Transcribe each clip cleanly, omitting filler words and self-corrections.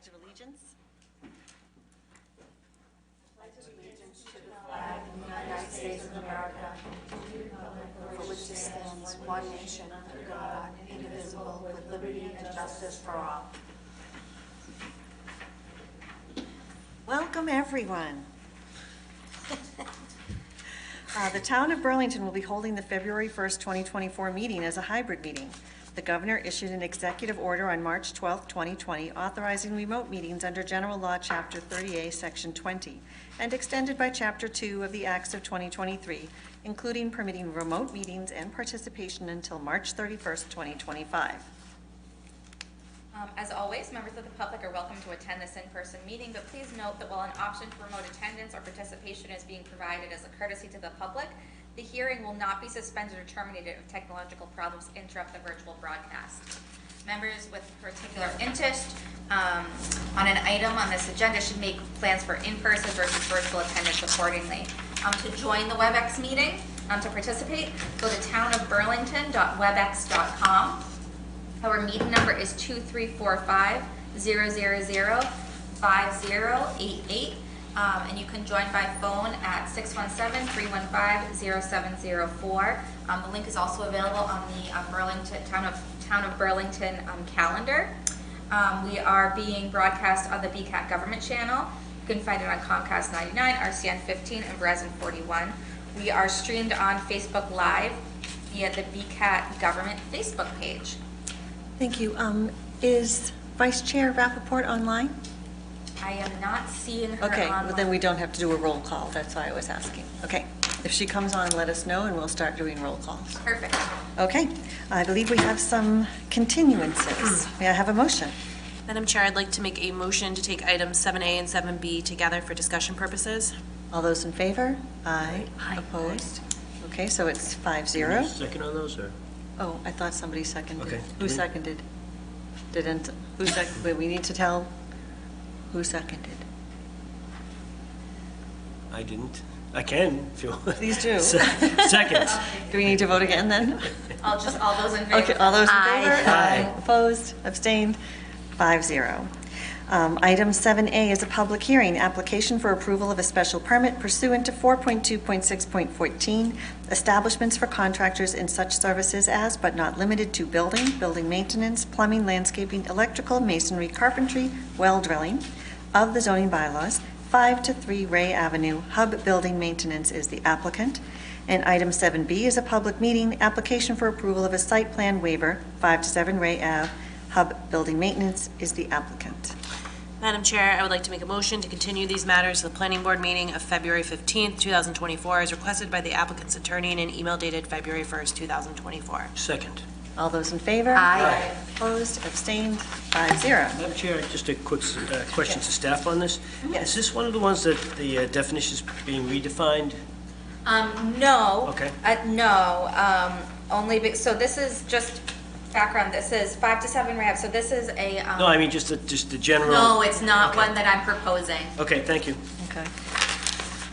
Pledge of Allegiance. United States of America, for which it stands, one nation, under God, indivisible, with liberty and justice for all. Welcome, everyone. The Town of Burlington will be holding the February 1st, 2024 meeting as a hybrid meeting. The governor issued an executive order on March 12, 2020, authorizing remote meetings under General Law, Chapter 30A, Section 20, and extended by Chapter 2 of the Acts of 2023, including permitting remote meetings and participation until March 31st, 2025. As always, members of the public are welcome to attend this in-person meeting, but please note that while an option for remote attendance or participation is being provided as a courtesy to the public, the hearing will not be suspended or terminated if technological problems interrupt the virtual broadcast. Members with particular interest on an item on this agenda should make plans for in-person versus virtual attendance accordingly. To join the WebEx meeting, to participate, go to townofburlington.webex.com. Our meeting number is 2345-000-5088, and you can join by phone at 617-315-0704. The link is also available on the Town of Burlington calendar. We are being broadcast on the BCAT government channel. You can find it on Comcast 99, RCN 15, and Verizon 41. We are streamed on Facebook Live via the BCAT government Facebook page. Thank you. Is Vice Chair Rappaport online? I am not seeing her Okay, online. well then we don't have to do a roll call. That's why I was asking. Okay, if she comes on, let us know and we'll start doing roll calls. Perfect. Okay, I believe we have some continuances. May I have a motion? Madam Chair, I'd like to make a motion to take items 7A and 7B together for discussion purposes. All those in favor? Aye. Opposed? Okay, so it's 5-0. Second on those, or? Oh, I thought somebody seconded. Okay. Who seconded? Didn't, who seconded? Wait, we need to tell who seconded. I didn't. I can, if you want. Please do. Second. Do we need to vote again then? All those in favor. Okay, all those in Aye. favor? Aye. Opposed? Abstained? 5-0. Item 7A is a public hearing, application for approval of a special permit pursuant to 4.2.6.14, establishments for contractors in such services as, but not limited to building maintenance, plumbing, landscaping, electrical, masonry, carpentry, well drilling, of the zoning bylaws. 5 to 3 Ray Avenue, Hub Building Maintenance is the applicant. And item 7B is a public meeting, application for approval of a site plan waiver, 5 to 7 Ray Ave, Hub Building Maintenance is the applicant. Madam Chair, I would like to make a motion to continue these matters to the Planning Board meeting of February 15th, 2024, as requested by the applicant's attorney in an email dated February 1st, 2024. Second. All those in favor? Aye. Opposed, abstained, 5-0. Madam Chair, just a quick question to staff on this. Yes. Is this one of the ones that the definition is being redefined? No. Okay. No. So this is just background. This is 5 to 7 Ray Ave. So this is a. No, I mean just the general. No, it's not Okay. one that I'm proposing. Okay, thank you. Okay.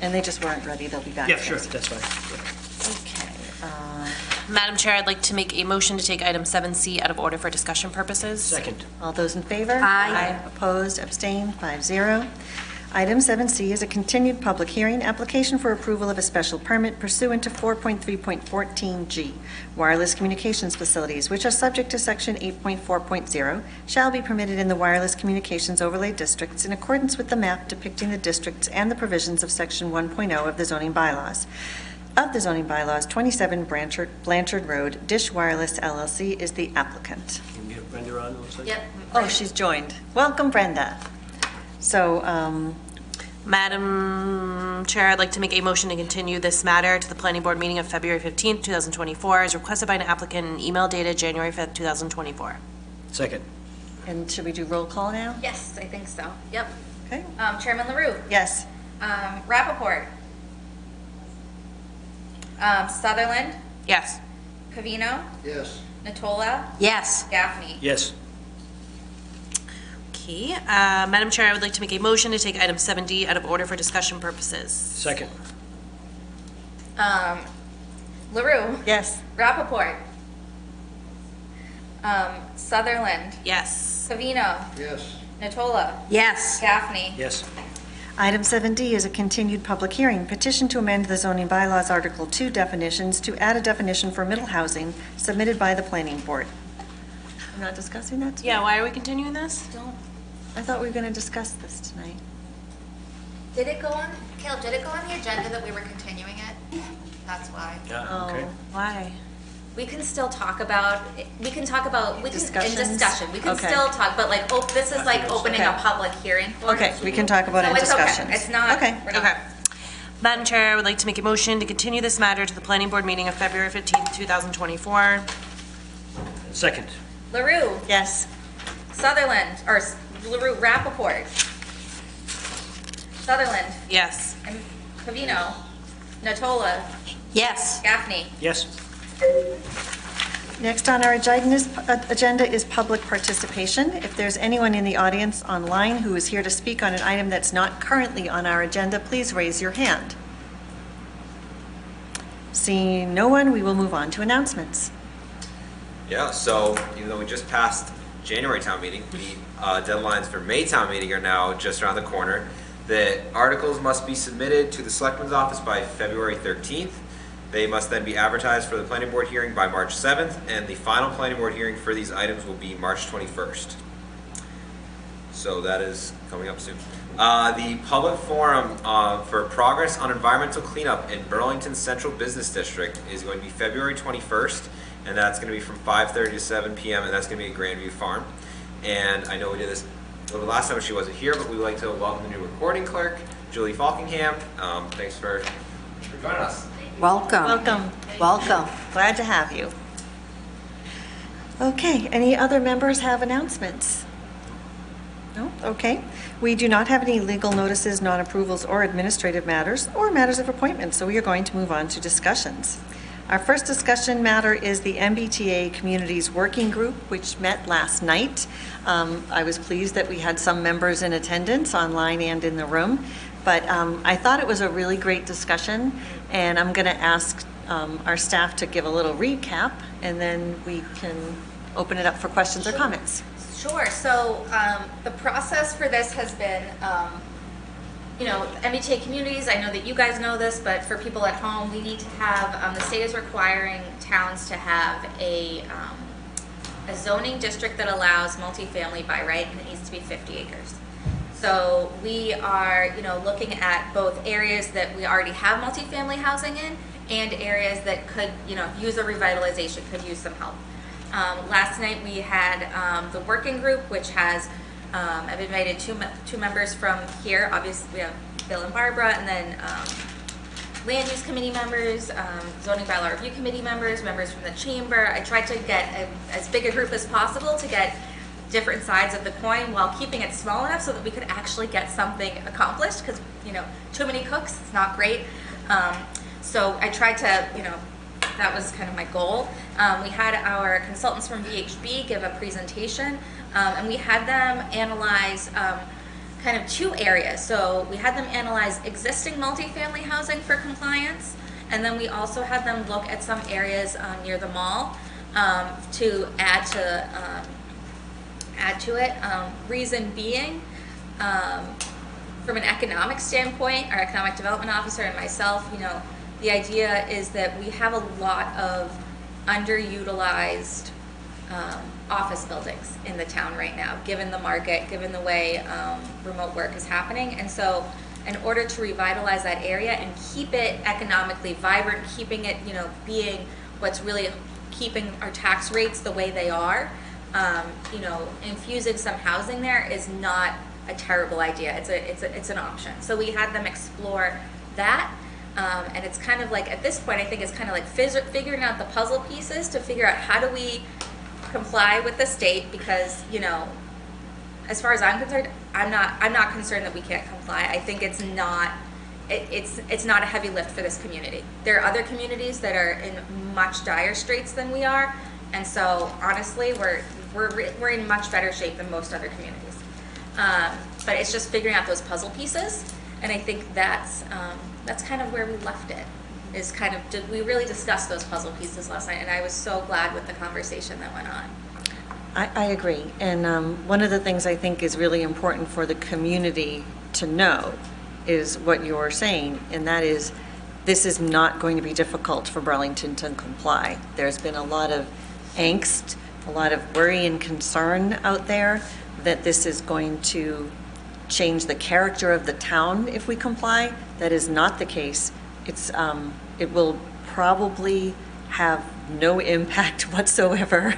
And they just weren't ready, they'll be back. Yeah, to sure, us. that's fine. Okay. Madam Chair, I'd like to make a motion to take item 7C out of order for discussion purposes. Second. All those in favor? Aye. Opposed, abstained, 5-0. Item 7C is a continued public hearing, application for approval of a special permit pursuant to 4.3.14G, wireless communications facilities, which are subject to Section 8.4.0, shall be permitted in the wireless communications overlay districts in accordance with the map depicting the districts and the provisions of Section 1.0 of the zoning bylaws. Of the zoning bylaws, 27 Blanchard Road, Dish Wireless LLC is the applicant. Can we get Brenda on? it looks like? Yep. Oh, she's joined. Welcome, Brenda. So, Madam Chair, I'd like to make a motion to continue this matter to the Planning Board meeting of February 15th, 2024, as requested by an applicant in an email dated January 5th, 2024. Second. and should we do roll call now? Yes, I think so. Yep. Okay. Chairman LaRue. Yes. Rappaport. Sutherland. Yes. Covino. Yes. Natola. Yes. Gaffney. Yes. Okay. Madam Chair, I would like to make a motion to take item 7D out of order for discussion purposes. Second. LaRue. Yes. Rappaport. Sutherland. Yes. Covino. Yes. Natola. Yes. Gaffney. Yes. Item 7D is a continued public hearing, petition to amend the zoning bylaws Article 2 definitions to add a definition for middle housing submitted by the planning board. We're not discussing that tonight? Yeah, why are we continuing this? Don't, I thought we were going to discuss this tonight. did it go on, Caleb, did it go on the agenda that we were continuing it? That's why. Okay. Why? We can still talk about, we can, in Discussions? discussion, we can Okay. still talk, but like, this is like opening a Okay. public hearing for it. Okay, we can talk about it in So it's okay. discussions. It's not, Okay. we're not. Okay. Madam Chair, I would like to make a motion to continue this matter to the planning board meeting of February 15th, 2024. Second. LaRue, Yes. Sutherland, or LaRue, Rappaport. Sutherland, Yes. and Covino, Natola, Yes. Gaffney. Yes. Next on our agenda is public participation. If there's anyone in the audience online who is here to speak on an item that's not currently on our agenda, please raise your hand. Seeing no one, we will move on to announcements. Yeah, so even though we just passed January town meeting, the deadlines for May town meeting are now just around the corner. The articles must be submitted to the selectman's office by February 13th. They must then be advertised for the planning board hearing by March 7th, and the final planning board hearing for these items will be March 21st. So that is coming up soon. The public forum for progress on environmental cleanup in Burlington Central Business District is going to be February 21st, and that's going to be from 5:30 to 7 p.m., and that's going to be at Grandview Farm. And I know we did this the last time she wasn't here, but we'd like to welcome the new recording clerk, Julie Falkingham. Thanks for joining us. Welcome. Welcome. Welcome. Glad to have you. Okay, any other members have announcements? No? Okay. We do not have any legal notices, non-approvals, or administrative matters, or matters of appointment, so we are going to move on to discussions. Our first discussion matter is the MBTA Communities Working Group, which met last night. I was pleased that we had some members in attendance, online and in the room, but I thought it was a really great discussion, and I'm going to ask our staff to give a little recap, and then we can open it up for questions or comments. Sure. So the process for this has been, MBTA communities, I know that you guys know this, but for people at home, we need to have, the state is requiring towns to have a zoning district that allows multifamily by right, and it needs to be 50 acres. So we are, looking at both areas that we already have multifamily housing in and areas that could, use a revitalization, could use some help. Last night we had the working group, which has, I've invited two members from here. Obviously, we have Bill and Barbara, and then land use committee members, zoning bylaw review committee members from the chamber. I tried to get as big a group as possible to get different sides of the coin while keeping it small enough so that we could actually get something accomplished, because, too many cooks, it's not great. So I tried to, that was kind of my goal. We had our consultants from VHB give a presentation, and we had them analyze kind of two areas. So we had them analyze existing multifamily housing for compliance, and then we also had them look at some areas near the mall to add to it. Reason being, from an economic standpoint, our economic development officer and myself, the idea is that we have a lot of underutilized office buildings in the town right now, given the market, given the way remote work is happening. And so in order to revitalize that area and keep it economically vibrant, keeping it, being what's really keeping our tax rates the way they are, infusing some housing there is not a terrible idea. It's an option. So we had them explore that. And it's kind of like, at this point, I think it's kind of like figuring out the puzzle pieces to figure out how do we comply with the state, because, as far as I'm concerned, I'm not concerned that we can't comply. I think it's not a heavy lift for this community. There are other communities that are in much dire straits than we are, and so honestly, we're in much better shape than most other communities. But it's just figuring out those puzzle pieces, and I think that's kind of where we left it. Is kind of, we really discussed those puzzle pieces last night, and I was so glad with the conversation that went on. I agree. And one of the things I think is really important for the community to know is what you're saying, and that is, this is not going to be difficult for Burlington to comply. There's been a lot of angst, a lot of worry and concern out there that this is going to change the character of the town if we comply. That is not the case. It will probably have no impact whatsoever,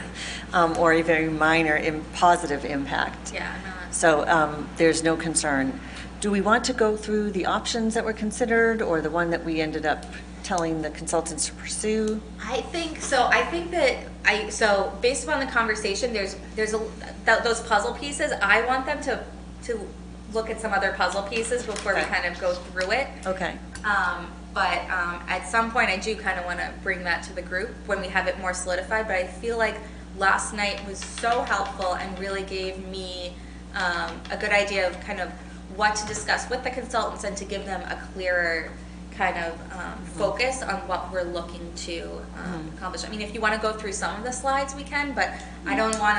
or a very minor positive impact. Yeah, no, So there's no concern. Do we want to go through the options that were considered, or the one that we ended up telling the consultants to pursue? I think so. I think that so based upon the conversation, there's those puzzle pieces. I want them to look at some other puzzle pieces before we Okay. kind of go through it. Okay. But at some point, I do kind of want to bring that to the group when we have it more solidified. But I feel like last night was so helpful and really gave me a good idea of kind of what to discuss with the consultants and to give them a clearer kind of focus on what we're looking to accomplish. I mean, if you want to go through some of the slides, we can, but I don't want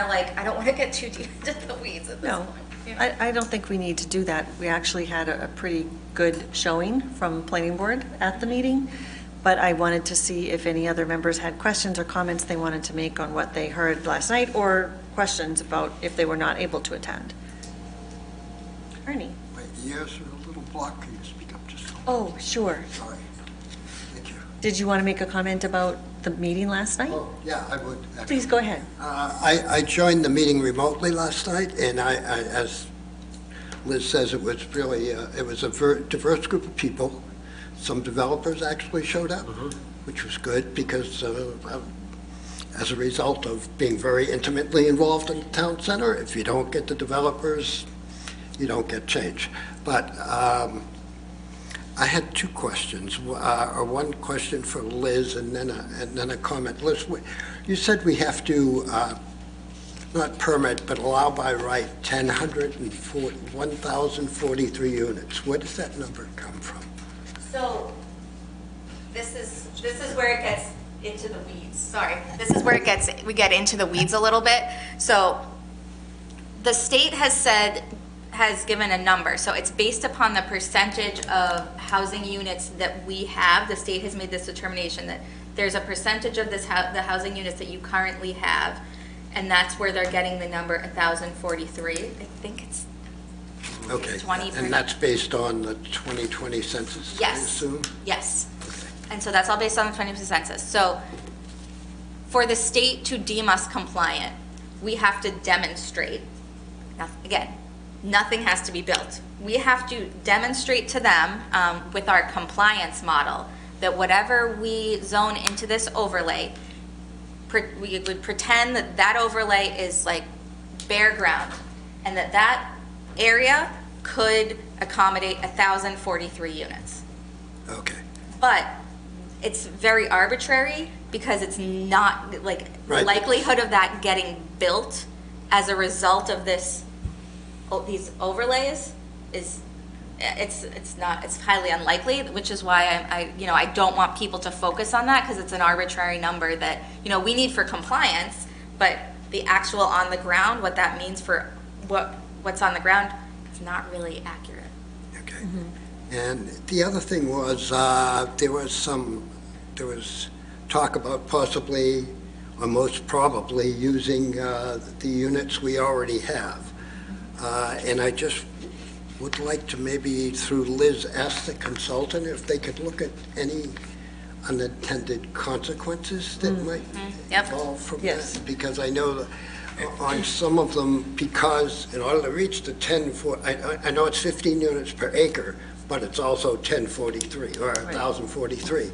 to get too deep into the weeds at this No, point. I don't think we need to do that. We actually had a pretty good showing from planning board at the meeting, but I wanted to see if any other members had questions or comments they wanted to make on what they heard last night, or questions about if they were not able to attend. Ernie? My ears are a little blocked. Can you speak up just a little? Oh, sure. Sorry. Thank you. Did you want to make a comment about the meeting last night? Oh, yeah, I would. Please go ahead. I joined the meeting remotely last night, and as Liz says, it was really, it was a diverse group of people. Some developers actually showed up, which was good, because as a result of being very intimately involved in the town center, if you don't get the developers, you don't get change. But I had two questions, or one question for Liz and then a comment. Liz, you said we have to not permit, but allow by right 1,043 units. Where does that number come from? So this is where it gets into the weeds. Sorry, this is where we get into the weeds a little bit. So the state has given a number. So it's based upon the percentage of housing units that we have. The state has made this determination that there's a percentage of the housing units that you currently have, and that's where they're getting the number 1,043. I think it's Okay, 20%. and that's based on the 2020 census, I Yes. assume? Yes. Okay. And so that's all based on the 20% census. So for the state to deem us compliant, we have to demonstrate, again, nothing has to be built. We have to demonstrate to them with our compliance model that whatever we zone into this overlay, we would pretend that that overlay is like bare ground, and that area could accommodate 1,043 units. Okay. But it's very arbitrary because it's not, like, the Right. likelihood of that getting built as a result of these overlays is, it's highly unlikely, which is why I don't want people to focus on that, because it's an arbitrary number that, we need for compliance, but the actual on the ground, what that means for what's on the ground, is not really accurate. Okay. And the other thing was, there was talk about possibly, or most probably, using the units we already have. And I just would like to maybe, through Liz, ask the consultant if they could look at any unintended consequences that might Yep. evolve from Yes. that. Because I know that on some of them, because in order to reach the I know it's 15 units per acre, but it's also 1043, or 1,043.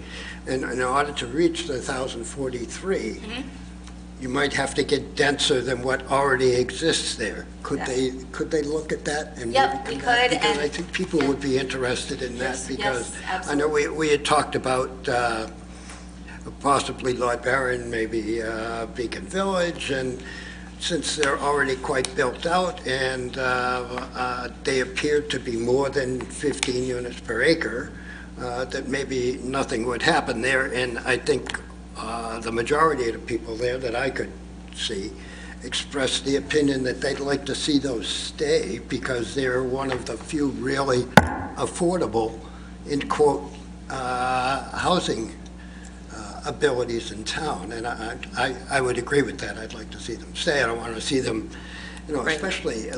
And in order to reach the 1,043, you might have to get denser than what already exists there. Could Yes. they look at that? And Yep, maybe we come back? could, Because and- I think people would be interested in that, Yes, because yes, I know we had talked about possibly Lord Byron, maybe Beacon Village, and since they're already quite built out and they appear to be more than 15 units per acre, that maybe nothing would happen there. And I think the majority of the people there that I could see expressed the opinion that they'd like to see those stay because they're one of the few really affordable, in quote, housing abilities in town. And I would agree with that. I'd like to see them stay. I don't want to see them, Right. especially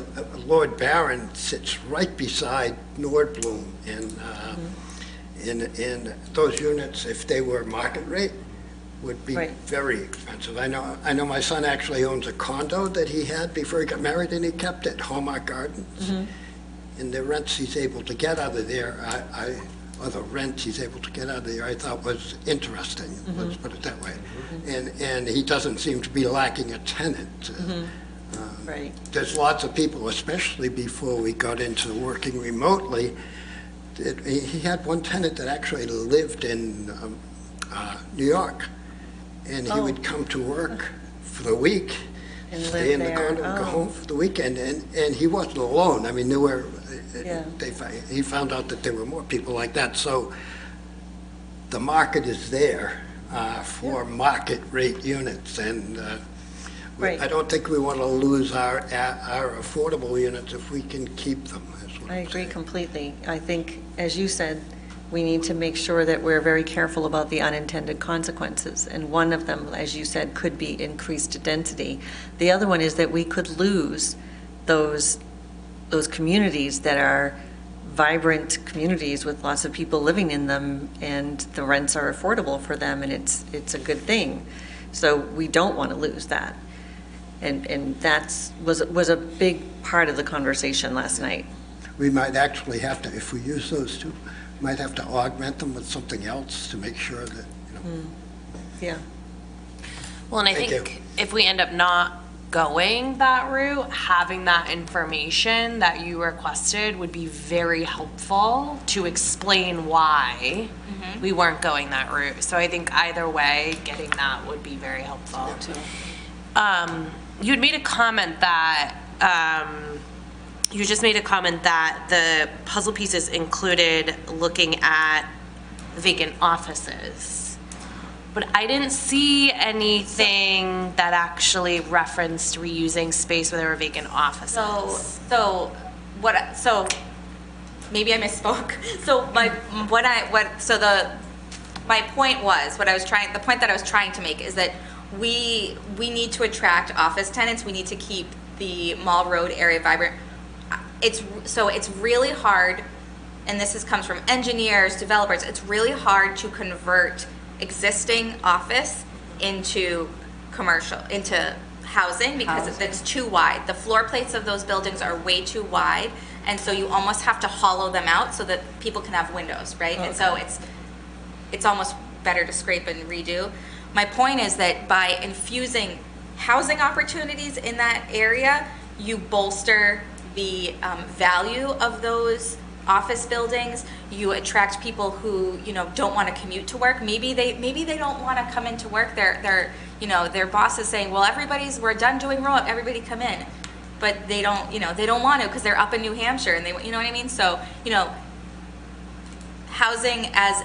Lord Barron sits right beside Nordblum, and those units, if they were market rate, would be Right. very expensive. I know my son actually owns a condo that he had before he got married, and he kept it, Hallmark Gardens. And the rents he's able to get out of there, or the rent he's able to get out of there, I thought was interesting, let's put it that way. And he doesn't seem to be lacking a tenant. Right. There's lots of people, especially before we got into working remotely, he had one tenant that actually lived in New York, and he would come to work for the week, And stay in live the there. condo, and go Oh. home for the weekend, and he wasn't alone. I mean, there were, Yeah. he found out that there were more people like that, so the market is there for market rate units, and Right. I don't think we want to lose our affordable units if we can keep them, is what I I'm agree saying. completely. I think, as you said, we need to make sure that we're very careful about the unintended consequences. And one of them, as you said, could be increased density. The other one is that we could lose those communities that are vibrant communities with lots of people living in them, and the rents are affordable for them, and it's a good thing. So we don't want to lose that. And that's was a big part of the conversation last night. We might actually have to, if we use those two, might have to augment them with something else to make sure that, Yeah. Well, and I Thank think if we end up not going that route, having that information that you requested would be very helpful to explain why we weren't going that route. So I think either way, getting that would be very helpful. You had made a comment that, you just made a comment that the puzzle pieces included looking at vacant offices. But I didn't see anything that actually referenced reusing space where there were vacant offices. So maybe I misspoke. So my point was, the point that I was trying to make is that we need to attract office tenants. We need to keep the Mall Road area vibrant. It's really hard, and this comes from engineers, developers. It's really hard to convert existing office into into housing because it's too wide. The floor plates of those buildings are way too wide, and so you almost have to hollow them out so that people can have windows, right? And so it's almost better to scrape and redo. My point is that by infusing housing opportunities in that area, you bolster the value of those office buildings. You attract people who don't want to commute to work. Maybe they don't want to come into work. Their boss is saying, well, we're done doing roll up, everybody come in, but they don't want to because they're up in New Hampshire and you know what I mean. So housing as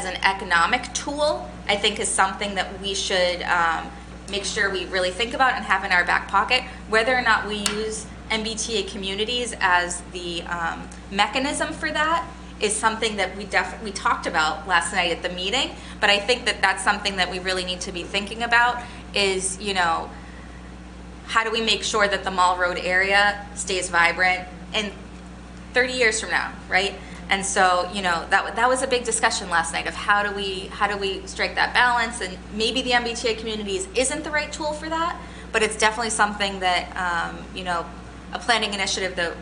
an economic tool, I think, is something that we should make sure we really think about and have in our back pocket. Whether or not we use MBTA communities as the mechanism for that is something that we talked about last night at the meeting. But I think that that's something that we really need to be thinking about is, how do we make sure that the Mall Road area stays vibrant in 30 years from now, right? And so, that was a big discussion last night of how do we strike that balance, and maybe the MBTA communities isn't the right tool for that, but it's definitely something that, a planning initiative that,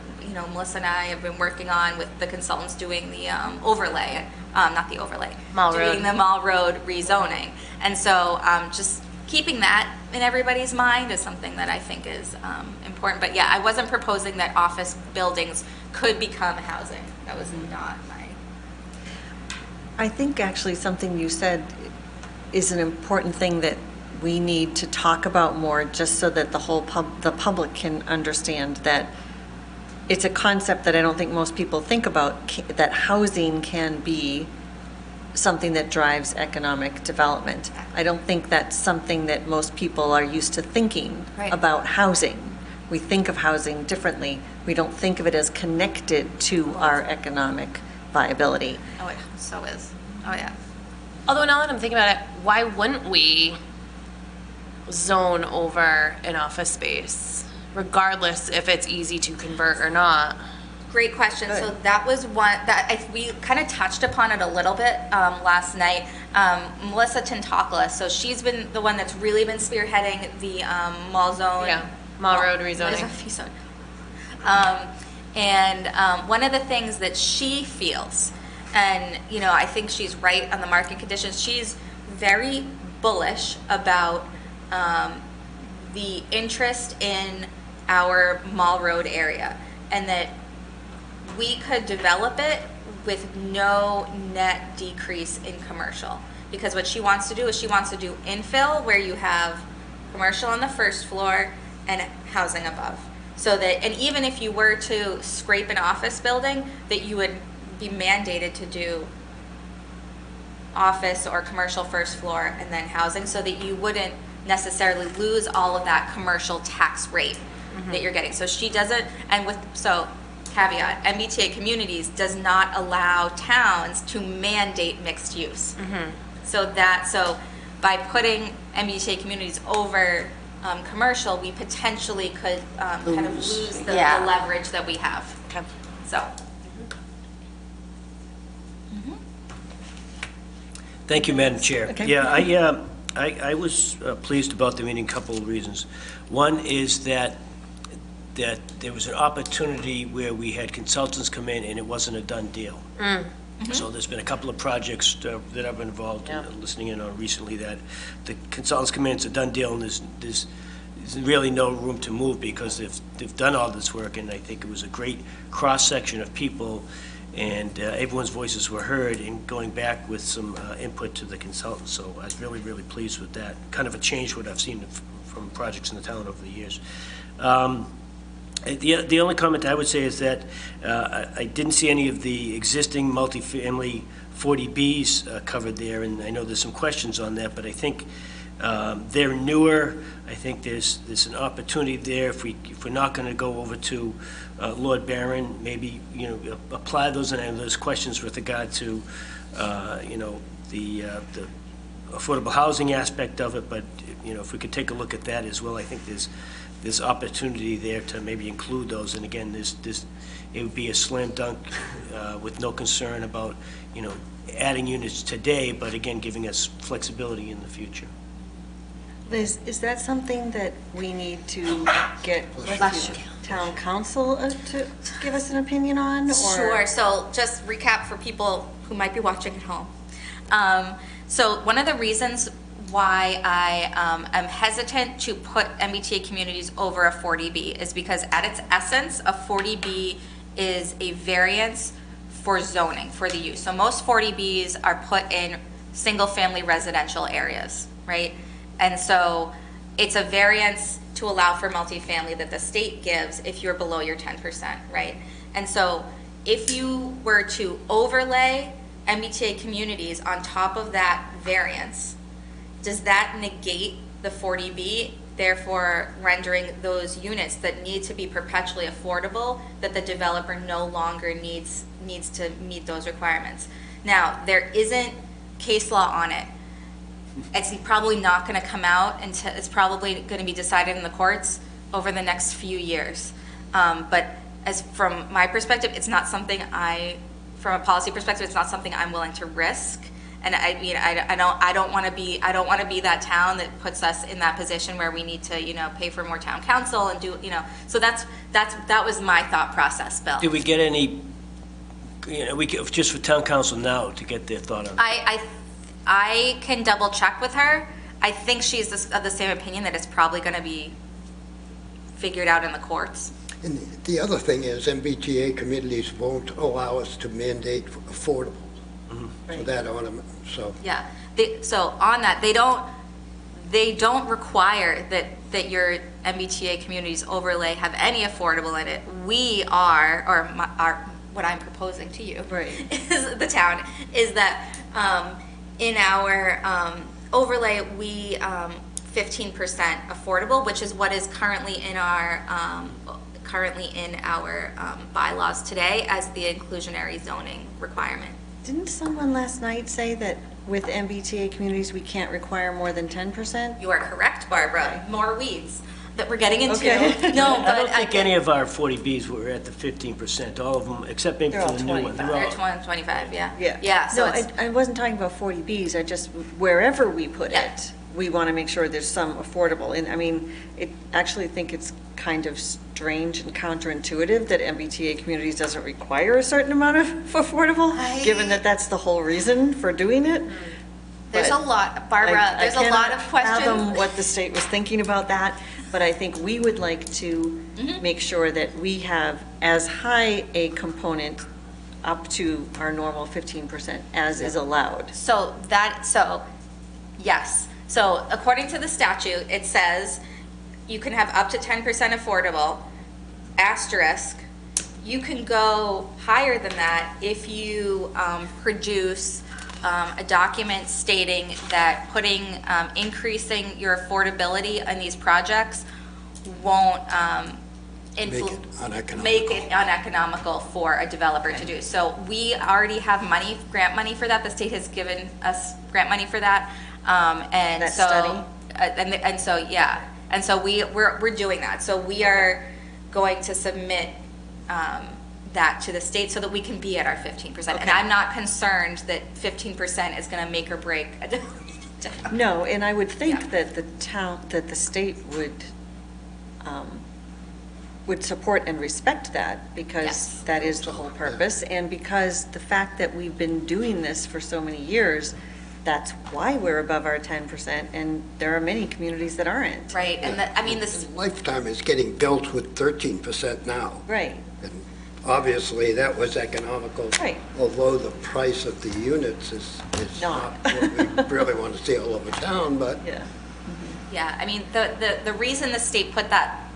Melissa and I have been working on with the consultants doing the overlay, not the overlay, Mall doing Road. the Mall Road rezoning. And so just keeping that in everybody's mind is something that I think is important. But yeah, I wasn't proposing that office buildings could become housing. That was not my... I think actually something you said is an important thing that we need to talk about more, just so that the public can understand that it's a concept that I don't think most people think about, that housing can be something that drives economic development. I don't think that's something that most people are used to thinking Right. about housing. We think of housing differently. We don't think of it as connected to our economic viability. Oh, yeah, so is. Oh, yeah. Although now that I'm thinking about it, why wouldn't we zone over an office space, regardless if it's easy to convert or not? Great question. So that was one that we kind of touched upon it a little bit last night. Melissa Tintakala, so she's been the one that's really been spearheading the mall zone. Yeah, Mall Road rezoning. One of the things that she feels, and I think she's right on the market conditions, she's very bullish about the interest in our Mall Road area, and that we could develop it with no net decrease in commercial. Because what she wants to do is she wants to do infill where you have commercial on the first floor and housing above. So that, and even if you were to scrape an office building, that you would be mandated to do office or commercial first floor and then housing, so that you wouldn't necessarily lose all of that commercial tax rate that you're getting. So she doesn't, so caveat, MBTA Communities does not allow towns to mandate mixed use. So by putting MBTA Communities over commercial, we potentially could kind of lose the leverage that we have. Okay. So. Thank you, Madam Chair. Okay. Yeah, I was pleased about the meeting, a couple of reasons. One is that there was an opportunity where we had consultants come in and it wasn't a done deal. So there's been a couple of projects that I've been involved in, listening in on recently, that the consultants come in, it's a done deal, and there's really no room to move because they've done all this work, and I think it was a great cross-section of people, and everyone's voices were heard, and going back with some input to the consultants. So I was really, really pleased with that. Kind of a change what I've seen from projects in the town over the years. The only comment I would say is that I didn't see any of the existing multifamily 40Bs covered there, and I know there's some questions on that, but I think they're newer. I think there's an opportunity there if we're not going to go over to Lord Barron, maybe apply those questions with regard to the affordable housing aspect of it. But if we could take a look at that as well, I think there's opportunity there to maybe include those. And again, it would be a slam dunk with no concern about adding units today, but again giving us flexibility in the future. Liz, is that something that we need to get town council to give us an opinion on? Or? Sure. So just recap for people who might be watching at home. So one of the reasons why I am hesitant to put MBTA Communities over a 40B is because at its essence, a 40B is a variance for zoning, for the use. So most 40Bs are put in single-family residential areas, right? And so it's a variance to allow for multifamily that the state gives if you're below your 10%, right? And so if you were to overlay MBTA Communities on top of that variance, does that negate the 40B, therefore rendering those units that need to be perpetually affordable, that the developer no longer needs to meet those requirements? Now, there isn't case law on it. It's probably not going to come out until it's probably going to be decided in the courts over the next few years. But as from my perspective, it's not something from a policy perspective, it's not something I'm willing to risk. And I don't want to be that town that puts us in that position where we need to pay for more town council and do So that was my thought process, Bill. Did we get any? Just for town council now to get their thought on it. I can double check with her. I think she's of the same opinion that it's probably going to be figured out in the courts. And the other thing is MBTA Communities won't allow us to mandate affordable. So that ornament, so. Yeah, so on that, they don't require that your MBTA Communities overlay have any affordable in it. We are, what I'm proposing to you, Right. is the town, is that In our overlay, we 15% affordable, which is what is currently in our bylaws today as the inclusionary zoning requirement. Didn't someone last night say that with MBTA communities, we can't require more than 10%? You are correct, Barbara. More weeds that we're getting into. Okay. No, I but don't think any of our 40Bs were at the 15%, all of them, except maybe They're for all the new one. 25. they're 25, yeah. Yeah. So No, it's, I wasn't talking about 40Bs, I just, wherever we put Yeah. it, we want to make sure there's some affordable. And I mean, actually think it's kind of strange and counterintuitive that MBTA communities doesn't require a certain amount of affordable, given that that's the whole reason for doing it. there's a But lot, Barbara, there's a lot of I cannot questions. fathom what the state was thinking about that, but I think we would like to make sure that we have as high a component up to our normal 15% as is allowed. So yes. So according to the statute, it says you can have up to 10% affordable, asterisk. You can go higher than that if you produce a document stating that increasing your affordability in these projects won't Make it uneconomical. make it uneconomical for a developer to do. So we already have money, grant money for that. The state has given us grant money for that. And That so, study? and so, yeah. And so we're doing that. So we are going to submit that to the state so that we can be at our 15%. And Okay. I'm not concerned that 15% is going to make or break a developer. No, and I would Yeah. think that the state would support and respect that, because Yes. that is the whole purpose, and because the fact that we've been doing this for so many years, that's why we're above our 10%, and there are many communities that aren't. Right, and I mean, this, Lifetime is getting built with 13% now. Right, And obviously, that was economical. Right. Although the price of the units is not what we really want to see all over town, but yeah. yeah, I mean, the reason the state put that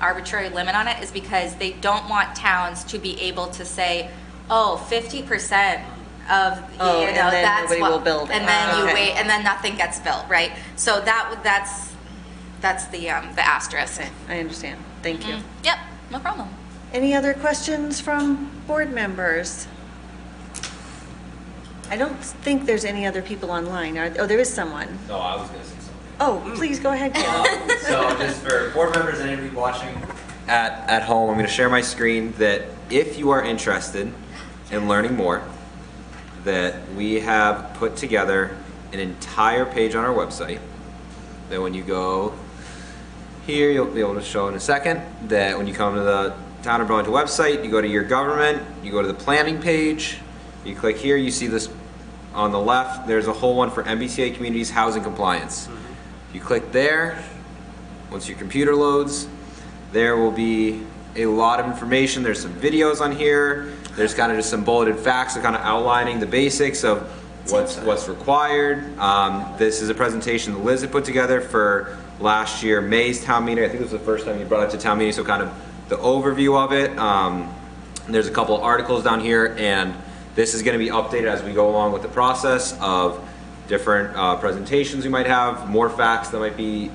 arbitrary limit on it is because they don't want towns to be able to say, oh, 50% of, Oh, you and know, then that's nobody what. will build it. And then you Okay. wait, and then nothing gets built, right? So that's the asterisk. Okay, I understand, thank you. Yep, no problem. Any other questions from board members? I don't think there's any other people online. Oh, there is someone. No, I was gonna say something. Oh, please go ahead, Caleb. So just for board members and anybody watching at home, I'm going to share my screen that if you are interested in learning more, that we have put together an entire page on our website that when you go here, you'll be able to show in a second, that when you come to the Town of Burlington website, you go to your government, you go to the planning page, you click here, you see this on the left, there's a whole one for MBTA communities housing compliance. If you click there, once your computer loads, there will be a lot of information. There's some videos on here. There's kind of just some bulleted facts that kind of outlining the basics of what's required. This is a presentation that Liz had put together for last year, May's town meeting. I think this was the first time you brought it to town meeting, so kind of the overview of it. There's a couple of articles down here, and this is going to be updated as we go along with the process of different presentations we might have, more facts that might be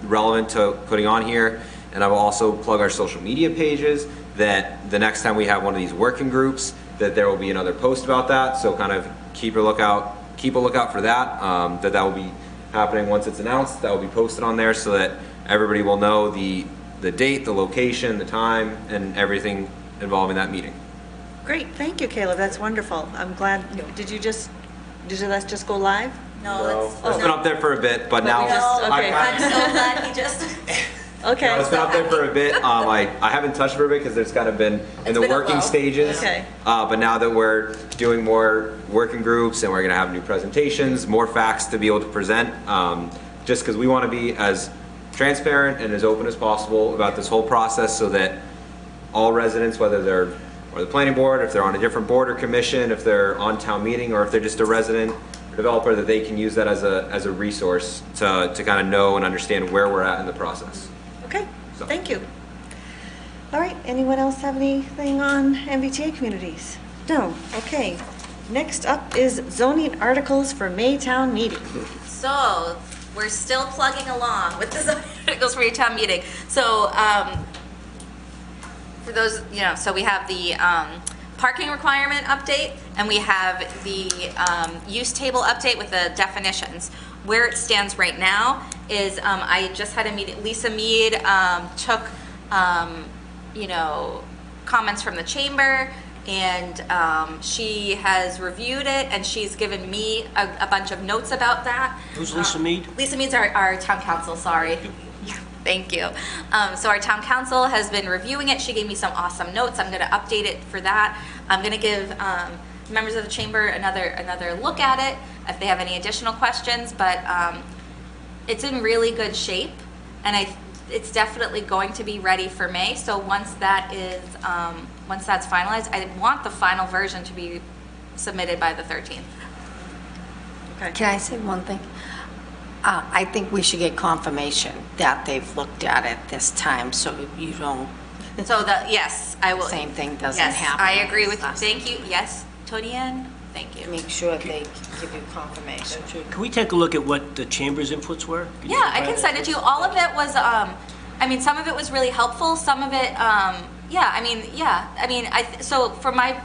relevant to putting on here. And I will also plug our social media pages, that the next time we have one of these working groups, that there will be another post about that. So kind of keep a lookout for that, that will be happening once it's announced. That will be posted on there so that everybody will know the date, the location, the time, and everything involving that meeting. Great, thank you, Caleb, that's wonderful. I'm glad, did you let just go live? No, It's been up there for a bit, but now we just- okay. I'm so glad he just. Okay. No, it's been up there for a bit. I haven't touched it for a bit because it's kind of been in the been a working lull. stages. Okay. But now that we're doing more working groups and we're gonna have new presentations, more facts to be able to present, just because we want to be as transparent and as open as possible about this whole process so that all residents, whether they're or the planning board, if they're on a different board or commission, if they're on town meeting, or if they're just a resident or developer, that they can use that as a resource to kind of know and understand where we're at in the process. Okay, So. thank you. All right, anyone else have anything on MBTA communities? No, okay. Next up is zoning articles for Maytown meeting. So, we're still plugging along with the zoning articles for your town meeting. So, for those, so we have the parking requirement update, and we have the use table update with the definitions. Where it stands right now is, I just had a meeting, Lisa Mead took, comments from the chamber, and she has reviewed it, and she's given me a bunch of notes about that. Who's Lisa Mead? Lisa Mead's our town council, sorry. Thank you. So our town council has been reviewing it. She gave me some awesome notes. I'm gonna update it for that. I'm gonna give members of the chamber another look at it if they have any additional questions, but it's in really good shape, and it's definitely going to be ready for May. So once that's finalized, I want the final version to be submitted by the 13th. Okay. Can I say one thing? I think we should get confirmation that they've looked at it this time, so you don't, So yes, I will. same thing doesn't Yes, happen. I agree with you. us. Thank you. Yes, Tony Ann, thank you. Make sure they give you confirmation. Can we take a look at what the chamber's inputs were? Could you Yeah, I provide can that? send it to you. All of it was, some of it was really helpful. Some of it, so for I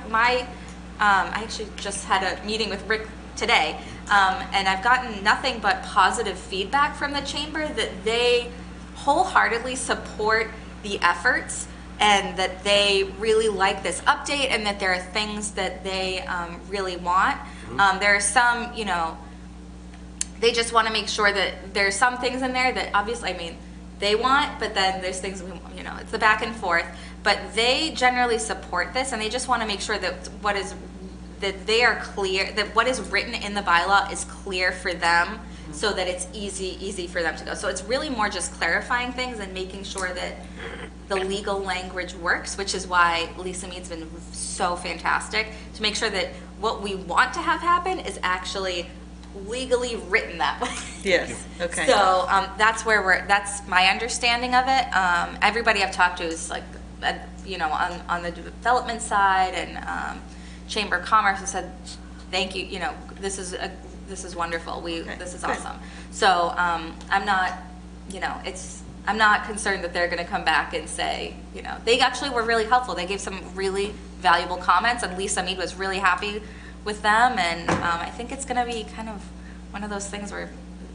actually just had a meeting with Rick today, and I've gotten nothing but positive feedback from the chamber that they wholeheartedly support the efforts, and that they really like this update, and that there are things that they really want. There are some, they just want to make sure that there's some things in there that obviously, they want, but then there's things, it's the back and forth. But they generally support this, and they just want to make sure that they are clear, that what is written in the bylaw is clear for them, so that it's easy for them to go. So it's really more just clarifying things and making sure that the legal language works, which is why Lisa Mead's been so fantastic, to make sure that what we want to have happen is actually legally written that way. Yes, okay. So that's that's my understanding of it. Everybody I've talked to is like, on the development side, and Chamber of Commerce has said, thank you, this is wonderful. This is good. awesome. So I'm not, I'm not concerned that they're going to come back and say, they actually were really helpful. They gave some really valuable comments, and Lisa Mead was really happy with them, and I think it's going to be kind of one of those things where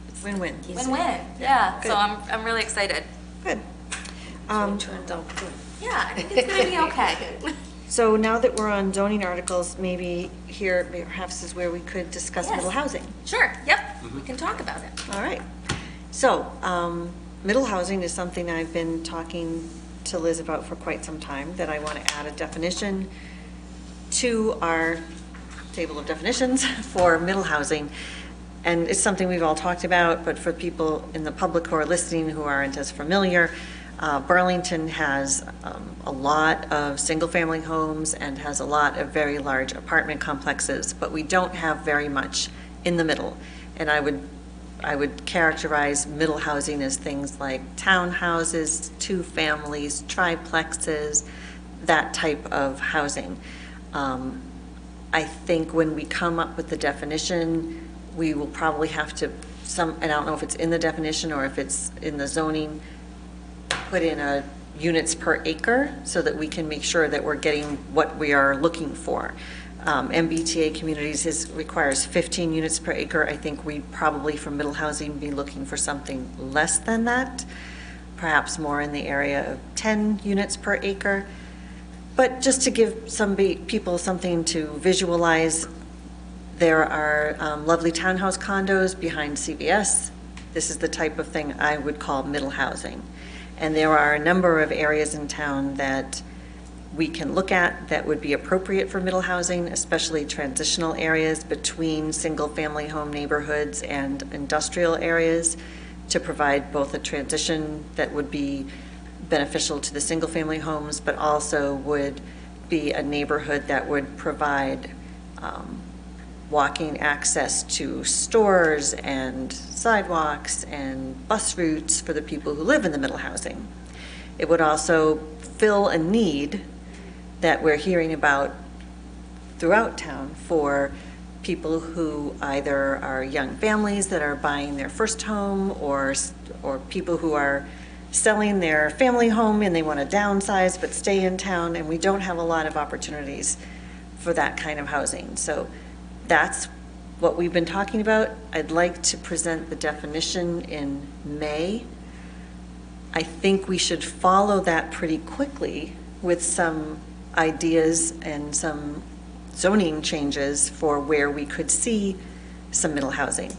it's Win-win. win-win. Yeah. Good. So I'm really excited. Good. Turned out good. Yeah, I think it's going to be okay. So now that we're on zoning articles, maybe here perhaps is where we could discuss Yes. middle housing. Sure. Yep. We can talk about it. All right. So, middle housing is something I've been talking to Liz about for quite some time, that I want to add a definition to our table of definitions for middle housing. And it's something we've all talked about, but for people in the public who are listening who aren't as familiar, Burlington has a lot of single-family homes and has a lot of very large apartment complexes, but we don't have very much in the middle. And I would characterize middle housing as things like townhouses, two families, triplexes, that type of housing. I think when we come up with the definition, we will probably have to, and I don't know if it's in the definition or if it's in the zoning, put in a units per acre so that we can make sure that we're getting what we are looking for. MBTA communities requires 15 units per acre. I think we probably for middle housing be looking for something less than that, perhaps more in the area of 10 units per acre. But just to give some people something to visualize, there are lovely townhouse condos behind CVS. This is the type of thing I would call middle housing. And there are a number of areas in town that we can look at that would be appropriate for middle housing, especially transitional areas between single-family home neighborhoods and industrial areas, to provide both a transition that would be beneficial to the single-family homes, but also would be a neighborhood that would provide walking access to stores and sidewalks and bus routes for the people who live in the middle housing. It would also fill a need that we're hearing about throughout town for people who either are young families that are buying their first home, or people who are selling their family home and they want to downsize but stay in town, and we don't have a lot of opportunities for that kind of housing. So that's what we've been talking about. I'd like to present the definition in May. I think we should follow that pretty quickly with some ideas and some zoning changes for where we could see some middle housing.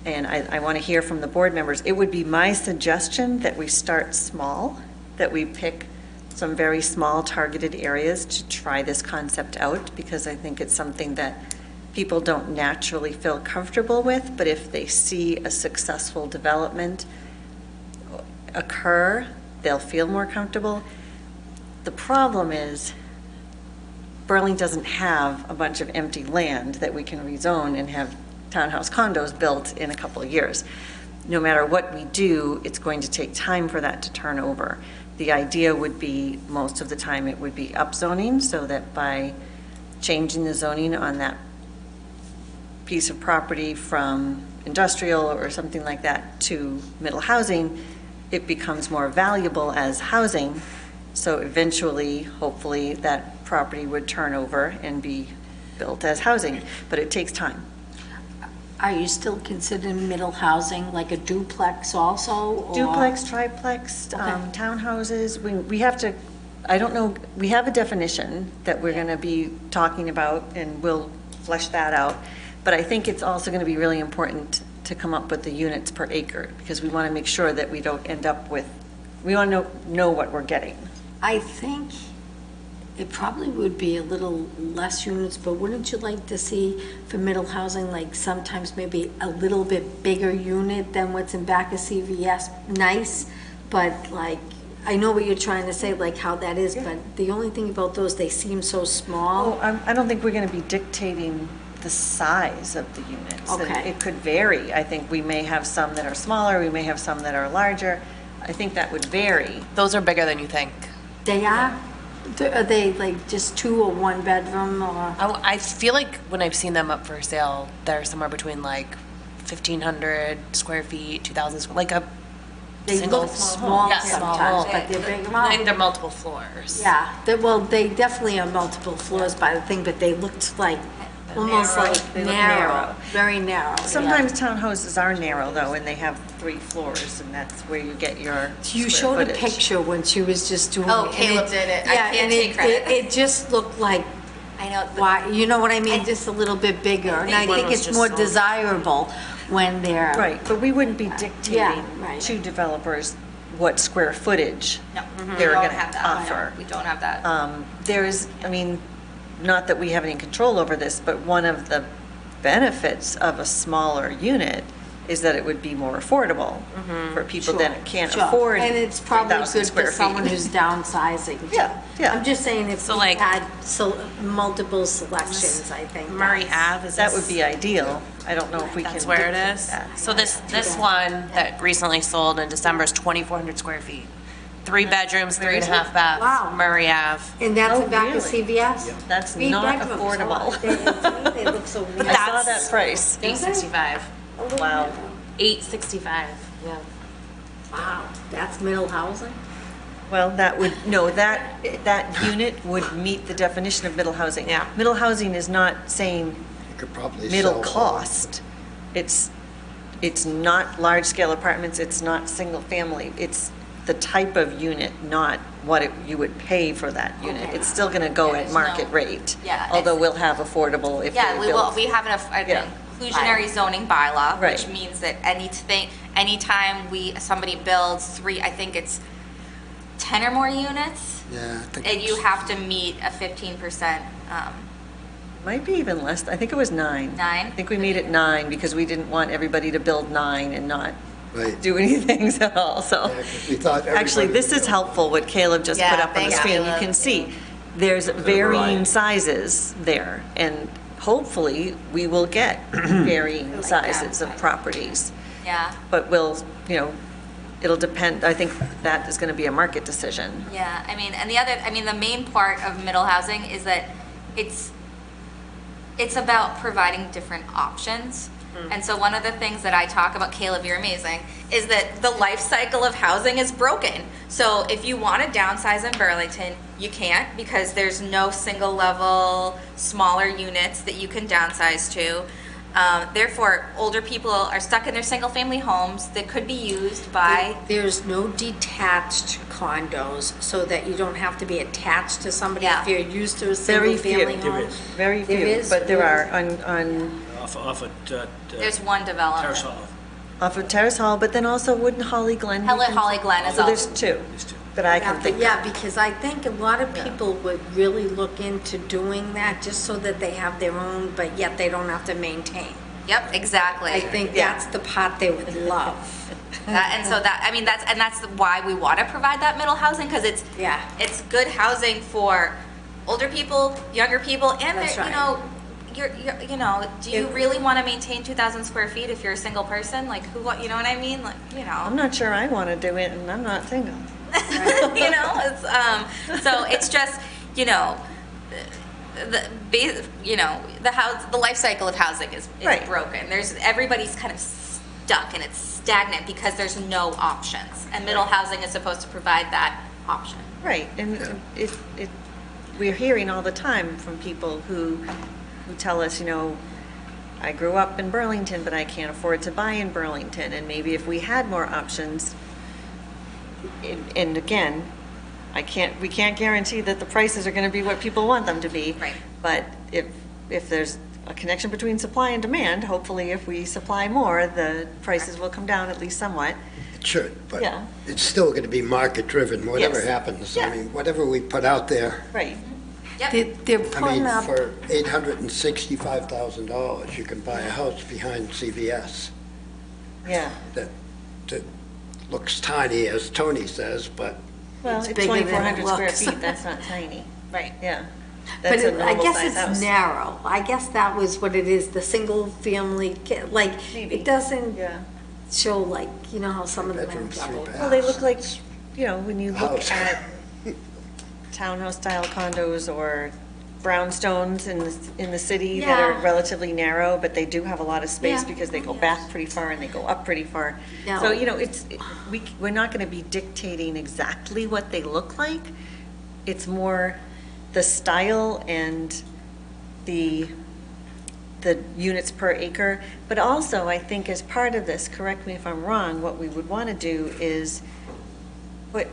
And I want to hear from the board members. It would be my suggestion that we start small, that we pick some very small targeted areas to try this concept out, because I think it's something that people don't naturally feel comfortable with, but if they see a successful development occur, they'll feel more comfortable. The problem is Burlington doesn't have a bunch of empty land that we can rezone and have townhouse condos built in a couple of years. No matter what we do, it's going to take time for that to turn over. The idea would be, most of the time, it would be upzoning, so that by changing the zoning on that piece of property from industrial or something like that to middle housing, it becomes more valuable as housing. So eventually, hopefully, that property would turn over and be built as housing, but it takes time. Are you still considering middle housing, like a duplex also? or- Duplex, triplex, Okay. townhouses, we have to, I don't know, we have a definition that we're going to be talking about, and we'll flesh that out. But I think it's also going to be really important to come up with the units per acre, because we want to make sure that we don't end up with, we want to know what we're getting. I think it probably would be a little less units, but wouldn't you like to see for middle housing, like sometimes maybe a little bit bigger unit than what's in back of CVS? Nice, but like, I know what you're trying to say, like how that is, but the only thing about those, they seem so small. I don't think we're going to be dictating the size of the units. And Okay. it could vary. I think we may have some that are smaller, we may have some that are larger. I think that would vary. Those are bigger than you think. They are? Are they like just 2 or 1 bedroom or? I feel like when I've seen them up for sale, they're somewhere between like 1,500 square feet, 2,000, like a They single look small small home. Yeah, small sometimes, home. but they're big. Like they're multiple floors. Yeah, well, they definitely are multiple floors by the thing, but they looked like, almost narrow. like They look narrow, narrow. very narrow. yeah. Sometimes townhouses are narrow, though, and they have 3 floors, and that's where you get your You square showed a footage. picture when she was just doing it. Oh, and Caleb did it. I yeah, can't and take credit. It just looked like, I know. why, you know what I mean, just a little bit bigger. And I One think was it's just more sold. desirable when they're. Right, but we wouldn't be dictating right. to developers what square footage No, we they're don't going to have that. offer. We don't have that. There's, I mean, not that we have any control over this, but one of the benefits of a smaller unit is that it would be more affordable for people that can't Sure. afford And it's probably 3,000 good square for someone feet. who's downsizing. too. Yeah, yeah. I'm just saying if So, we like- had multiple selections, I think. Murray that's- Ave is That would be ideal. I don't know if we can. That's where it dictate is. that. So this one that recently sold in December is 2,400 square feet. 3 bedrooms, 3.5 baths. Wow. Murray Ave. And that's Oh, in back of really? CVS? That's 3 not bedrooms. affordable. Oh, they look so weird. I saw that price. 865. Wow. 865. Yeah. Wow, that's middle housing? Well, that would, no, that unit would meet the definition of middle housing. Yeah. Middle housing is not saying You could probably middle sell cost. It's not large-scale apartments, it's not single-family. It's the type of unit, not what you would pay for that unit. Okay. It's still going to go Yeah, at there's market no- rate. Yeah, Although it's- we'll have affordable if Yeah, they're we will, built. we have an Yeah. inclusionary zoning bylaw, which Right. means that anytime somebody builds 3, I think it's 10 or more units, Yeah, I think and you it's- have to meet a 15%, Might be even less. I think it was 9. 9? I think we made it 9 because we didn't want everybody to build 9 and not Right. do anything at all, so. Yeah, 'cause we thought Actually, everybody this would is go. helpful, what Caleb just put Yeah, up on the thanks, screen. You Caleb. can see, there's varying sizes there, and hopefully, we will get varying sizes of properties. yeah. But it'll depend, I think that is going to be a market decision. Yeah, I mean, the main part of middle housing is that it's It's about providing different options. And so one of the things that I talk about, Caleb, you're amazing, is that the life cycle of housing is broken. So if you want to downsize in Burlington, you can't, because there's no single level, smaller units that you can downsize to. Therefore, older people are stuck in their single family homes that could be used by, There's no detached condos, so that you don't have to be attached to somebody Yeah. if you're used to a Very single family few. There home. is. Very There few, is? but there are on Off at there's one development. Terrace Hall. off of Terrace Hall, but then also Wooden Holly Glen. Holly Glen is So all. there's two These two. that I can think of. Yeah, because I think a lot of people would really look into doing that just so that they have their own, but yet they don't have to maintain. Yep, exactly. I think Yeah. that's the part they would love. And so that, I mean, that's why we want to provide that middle housing, because Yeah. it's good housing for older people, younger people, and That's they're, right. do you really want to maintain 2,000 square feet if you're a single person? Like, you know what I mean? Like, I'm not sure I want to do it, and I'm not single. it's so it's just, the life cycle of housing is Right. broken. Everybody's kind of stuck and it's stagnant because there's no options, and middle housing is supposed to provide that option. Right, and we're hearing all the time from people who tell us, I grew up in Burlington, but I can't afford to buy in Burlington, and maybe if we had more options, and again, we can't guarantee that the prices are gonna be what people want them to be. Right. But if there's a connection between supply and demand, hopefully if we supply more, the prices will come down at least somewhat. It should, but Yeah. it's still going to be market-driven, whatever Yes. happens. Yeah. I mean, whatever we put out there, Right, They're I mean, putting up, for $865,000, you can buy a house behind CVS yeah. that looks tiny, as Tony says, but Well, It's it's bigger than it 2,400 square looks. feet, that's not tiny. Right. Yeah. but That's a I normal guess size it's house. narrow. I guess that was what it is, the single family, like, Maybe. it doesn't Yeah. show like, how some of them bedroom, have three double. baths. Well, they look like, when you look House. at townhouse-style condos or brownstones in the city that are Yeah. relatively narrow, but they do have a lot of space Yeah. because they go back pretty far and they go up pretty far. No. So, we're not going to be dictating exactly what they look like. It's more the style and the units per acre. But also, I think as part of this, correct me if I'm wrong, what we would want to do is put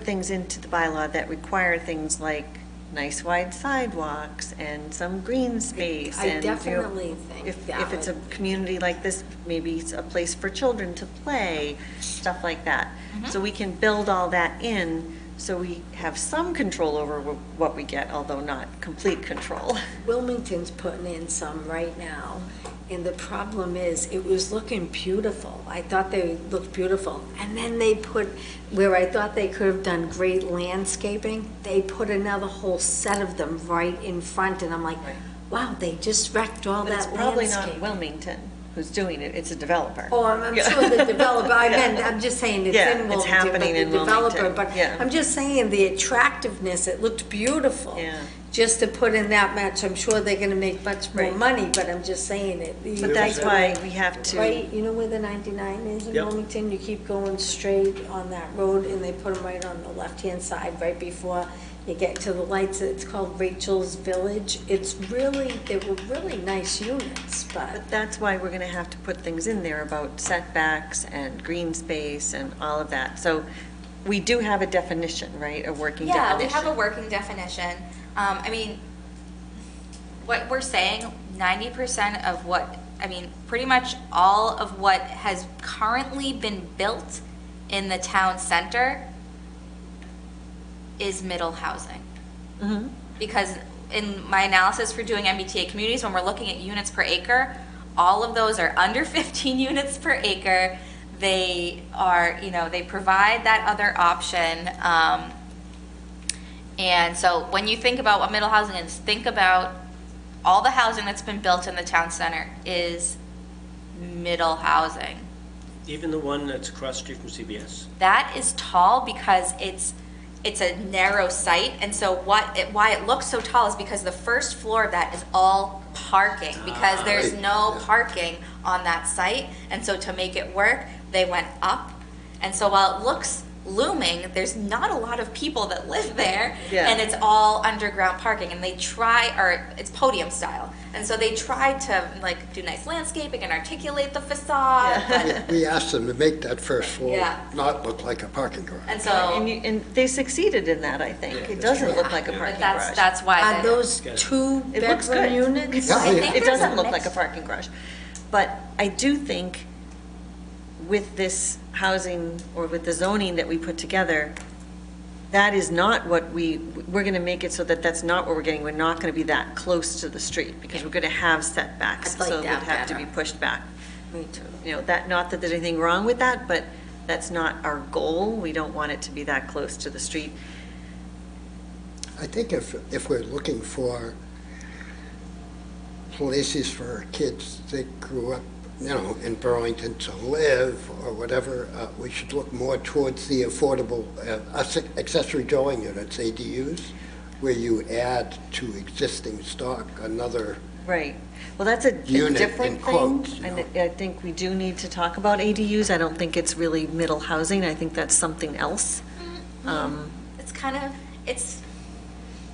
things into the bylaw that require things like nice wide sidewalks and some green space. I and, definitely think If that it's a would- community like this, maybe it's a place for children to play, stuff like that. So we can build all that in, so we have some control over what we get, although not complete control. Wilmington's putting in some right now, and the problem is, it was looking beautiful. I thought they looked beautiful. And then they put, where I thought they could have done great landscaping, they put another whole set of them right in front, and I'm like, Right. wow, they just wrecked all But it's that probably not landscape. Wilmington who's doing it, it's a developer. Oh, I'm Yeah. sure the developer, I'm just saying it's Yeah, in it's Wilmington, happening but in the developer, Wilmington, but yeah. I'm just saying the attractiveness, it looked beautiful. Yeah. Just to put in that much, I'm sure they're gonna make much more Right. money, but I'm just saying it. But that's why we have to. Right, you know where the 99 is in Yep. Wilmington? You keep going straight on that road, and they put them right on the left-hand side, right before you get to the lights. It's called Rachel's Village. They were really nice units, but But that's why we're gonna have to put things in there about setbacks and green space and all of that. So we do have a definition, right, a working Yeah, definition? we have a working definition. What we're saying, 90% of pretty much all of what has currently been built in the town center is middle housing. Mhm. Because in my analysis for doing MBTA communities, when we're looking at units per acre, all of those are under 15 units per acre. They are, they provide that other option. And so when you think about what middle housing is, think about all the housing that's been built in the town center is middle housing. Even the one that's across the street from CBS? That is tall because it's it's a narrow site, and so why it looks so tall is because the first floor of that is all parking, because there's right. no Yeah. parking on that site, and so to make it work, they went up. And so while it looks looming, there's not a lot of people that live there, Yeah. and it's all underground parking, and it's podium style, and so they tried to like do nice landscaping and articulate the facade, but, We asked them to make that first floor Yeah. not look like a parking garage. and so, And they succeeded in that, I think. It doesn't look like a but parking that's, garage. that's why. Are the- those It looks good. two-bedroom units? Yeah, I yeah. think It there's a doesn't look like a mix. parking garage. But I do think with this housing or with the zoning that we put together, that is not what we're going to make it so that that's not what we're getting. We're not going to be that close to the street because we're going to have setbacks. I'd like So it would that have to be better. pushed back. Me too. You know, that, not that there's anything wrong with that, but that's not our goal. We don't want it to be that close to the street. I think if we're looking for places for kids that grew up, in Burlington to live or whatever, we should look more towards the affordable accessory dwelling units, ADUs, where you add to existing stock another, Right. Well, that's a Unit different in thing. quotes, you And know. I think we do need to talk about ADUs. I don't think it's really middle housing. I think that's something else. It's kind of,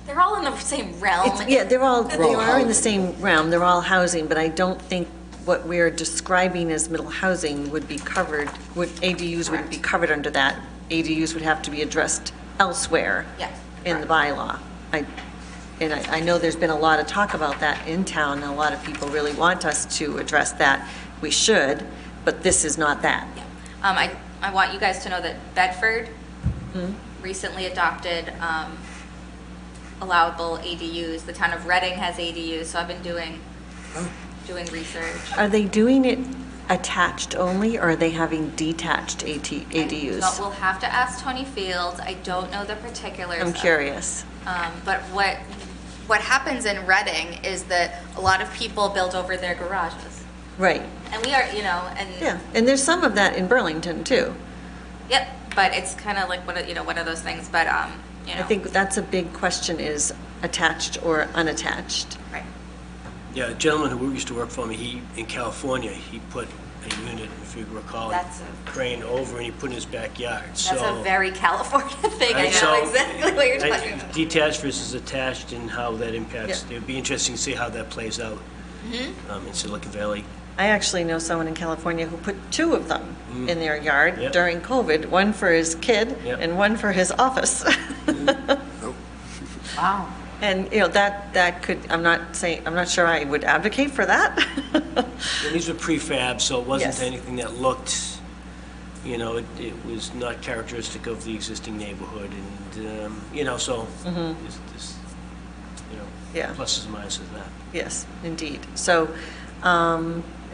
they're all in the same realm. Yeah, they all are in the housing. same realm. They're all housing, but I don't think what we're describing as middle housing would be covered, ADUs wouldn't be covered under that. ADUs would have to be addressed elsewhere Yes, in the bylaw. And I know there's been a lot of talk about that in town, and a lot of people really want us to address that. We should, but this is not that. I want you guys to know that Bedford Hmm? recently adopted allowable ADUs. The town of Reading has ADUs, so I've been doing research. Are they doing it attached only, or are they having detached ADUs? We'll have to ask Tony Fields. I don't know the particulars. I'm of- curious. But what happens in Reading is that a lot of people build over their garages. Right, And we are, and. yeah. And there's some of that in Burlington, too. Yep, but it's kind of like one of those things, but, I think that's a big question, is attached or unattached. Right. Yeah, a gentleman who used to work for me, in California, he put a unit, if you recall, That's a- crane over and he put in his backyard, so. That's a very California thing. I Right, know so exactly what you're talking about. Detached versus attached and how that impacts, Yeah. it'd be interesting to see how that plays out in Silicon Valley. I actually know someone in California who put two of them in their yard Yep. during COVID, one for his kid Yep. and one for his office. Wow. And, that could, I'm not sure I would advocate for that. And these were prefab, so it wasn't Yes. anything that looked, it was not characteristic of the existing neighborhood and, so there's, Yeah. pluses and minuses of that. Yes, indeed. So,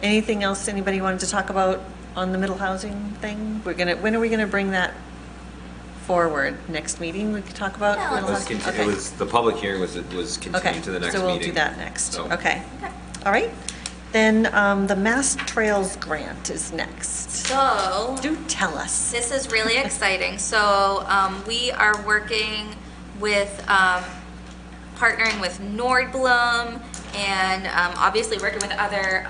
anything else anybody wanted to talk about on the middle housing thing? When are we gonna bring that forward? Next meeting, we could talk about? Yeah, middle let's housing? It Okay. was, the public hearing was Okay, continued to the next so meeting. we'll do that next. So- Okay. All right. Then, the Mass Trails Grant is next. So, Do tell us. this is really exciting. So, we are working with, partnering with Nordblom and obviously working with other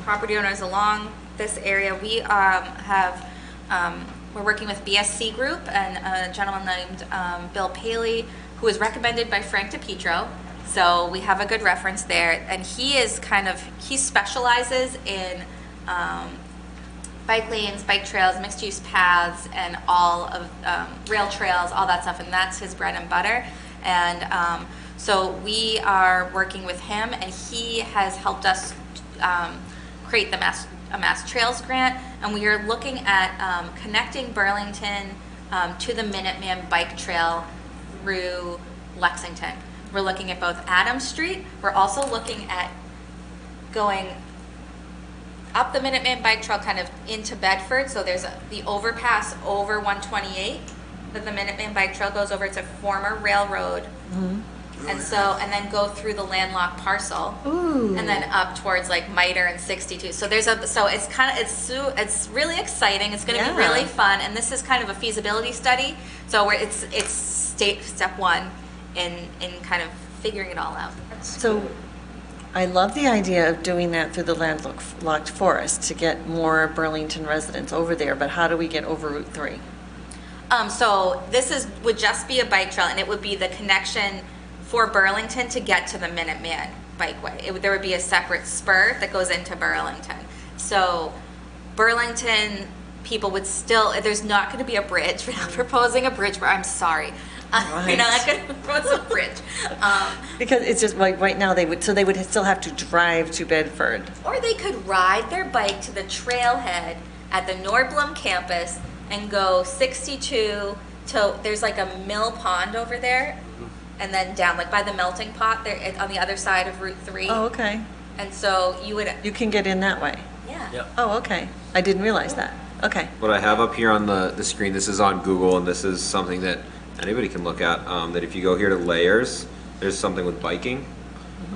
property owners along this area. We we're working with BSC Group and a gentleman named Bill Paley, who was recommended by Frank DiPietro. So we have a good reference there. And he specializes in bike lanes, bike trails, mixed-use paths, and all of rail trails, all that stuff, and that's his bread and butter. And so we are working with him, and he has helped us create a Mass Trails grant, and we are looking at connecting Burlington to the Minuteman Bike Trail through Lexington. We're looking at both Adams Street. We're also looking at going up the Minuteman Bike Trail kind of into Bedford. So there's the overpass over 128 that the Minuteman Bike Trail goes over. It's a former railroad And so, and then go through the landlocked parcel. And then up towards like Miter and 62. So there's so it's kind of, it's really exciting. It's going to Yeah. be really fun. And this is kind of a feasibility study. So it's step one in kind of figuring it all out. So I love the idea of doing that through the landlocked forest to get more Burlington residents over there, but how do we get over Route 3? So this would just be a bike trail, and it would be the connection for Burlington to get to the Minuteman Bikeway. There would be a separate spur that goes into Burlington. So Burlington people would still, there's not going to be a bridge. We're not proposing a bridge. I'm sorry. We're not going to propose a bridge. Because it's just like right now they would still have to drive to Bedford. Or they could ride their bike to the trailhead at the Nordblum campus and go 62 to, there's like a mill pond over there, and then down like by the melting pot there on the other side of Route 3. Oh, okay. And so you would, You can get in that way. yeah. Yeah. Oh, okay. I didn't realize that. Okay. What I have up here on the screen, this is on Google, and this is something that anybody can look at, that if you go here to layers, there's something with biking.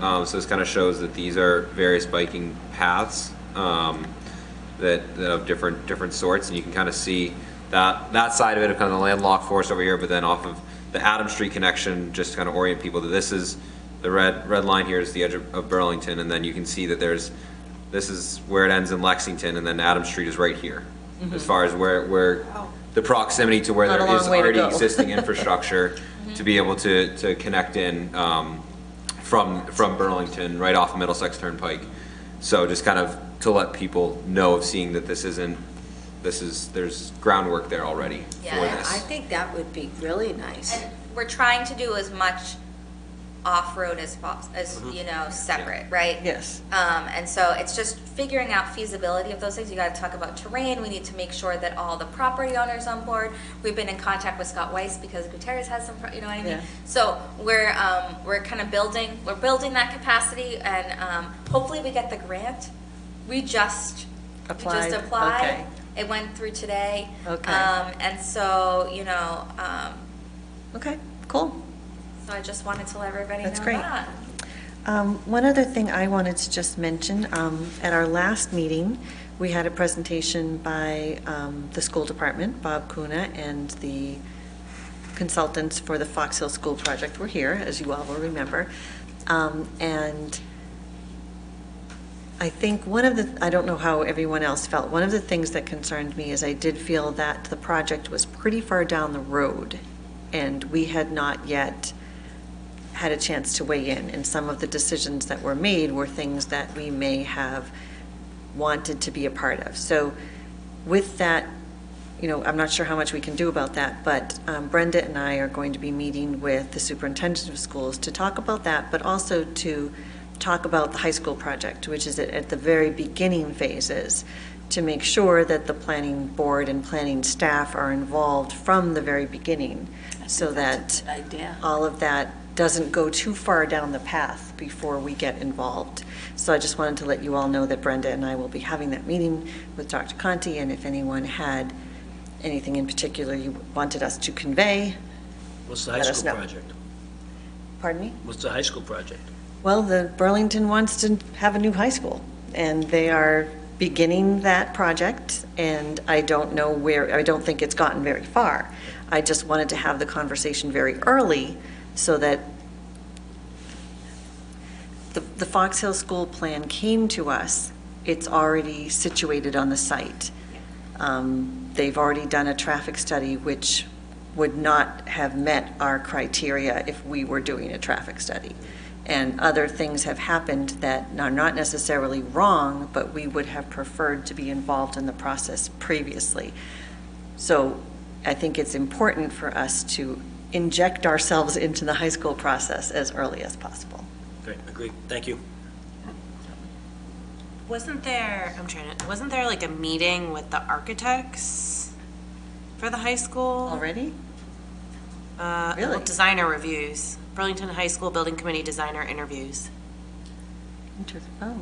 So this kind of shows that these are various biking paths that of different sorts, and you can kind of see that side of it, kind of the landlocked forest over here, but then off of the Adam Street connection, just to kind of orient people that this is, the red line here is the edge of Burlington, and then you can see that this is where it ends in Lexington, and then Adam Street is right here, as far as where the proximity to where Not a there is long way to already go. existing infrastructure to be able to connect in from Burlington, right off of Middlesex Turnpike. So just kind of to let people know of seeing that there's groundwork there already for Yeah, this. I think that would be really nice. And we're trying to do as much off-road as separate, right? Yes. And so it's just figuring out feasibility of those things. You got to talk about terrain. We need to make sure that all the property owners on board. We've been in contact with Scott Weiss because Gutierrez has some, you know what I mean? Yeah. So we're kind of building that capacity, and hopefully we get the grant. We just Applied, applied. okay. It went through today. Okay. And so, Okay, cool. so I just wanted to let everybody That's know great. that. One other thing I wanted to just mention, at our last meeting, we had a presentation by the school department, Bob Kuna, and the consultants for the Fox Hill School Project were here, as you all will remember. And I think I don't know how everyone else felt, one of the things that concerned me is I did feel that the project was pretty far down the road, and we had not yet had a chance to weigh in, and some of the decisions that were made were things that we may have wanted to be a part of. So with that, I'm not sure how much we can do about that, but Brenda and I are going to be meeting with the superintendent of schools to talk about that, but also to talk about the high school project, which is at the very beginning phases, to make sure that the planning board and planning staff are involved from the very beginning, so that Good idea. all of that doesn't go too far down the path before we get involved. So I just wanted to let you all know that Brenda and I will be having that meeting with Dr. Conti, and if anyone had anything in particular you wanted us to convey, What's the high Let us school know. project? pardon me? What's the high school project? Well, the Burlington wants to have a new high school, and they are beginning that project, and I don't think it's gotten very far. I just wanted to have the conversation very early so that the Fox Hill School Plan came to us. It's already situated on the site. They've already done a traffic study, which would not have met our criteria if we were doing a traffic study. And other things have happened that are not necessarily wrong, but we would have preferred to be involved in the process previously. So I think it's important for us to inject ourselves into the high school process as early as possible. Okay, agreed. Thank you. Wasn't there like a meeting with the architects for the high school? Already? Well, Really? designer reviews. Burlington High School Building Committee designer interviews. Oh,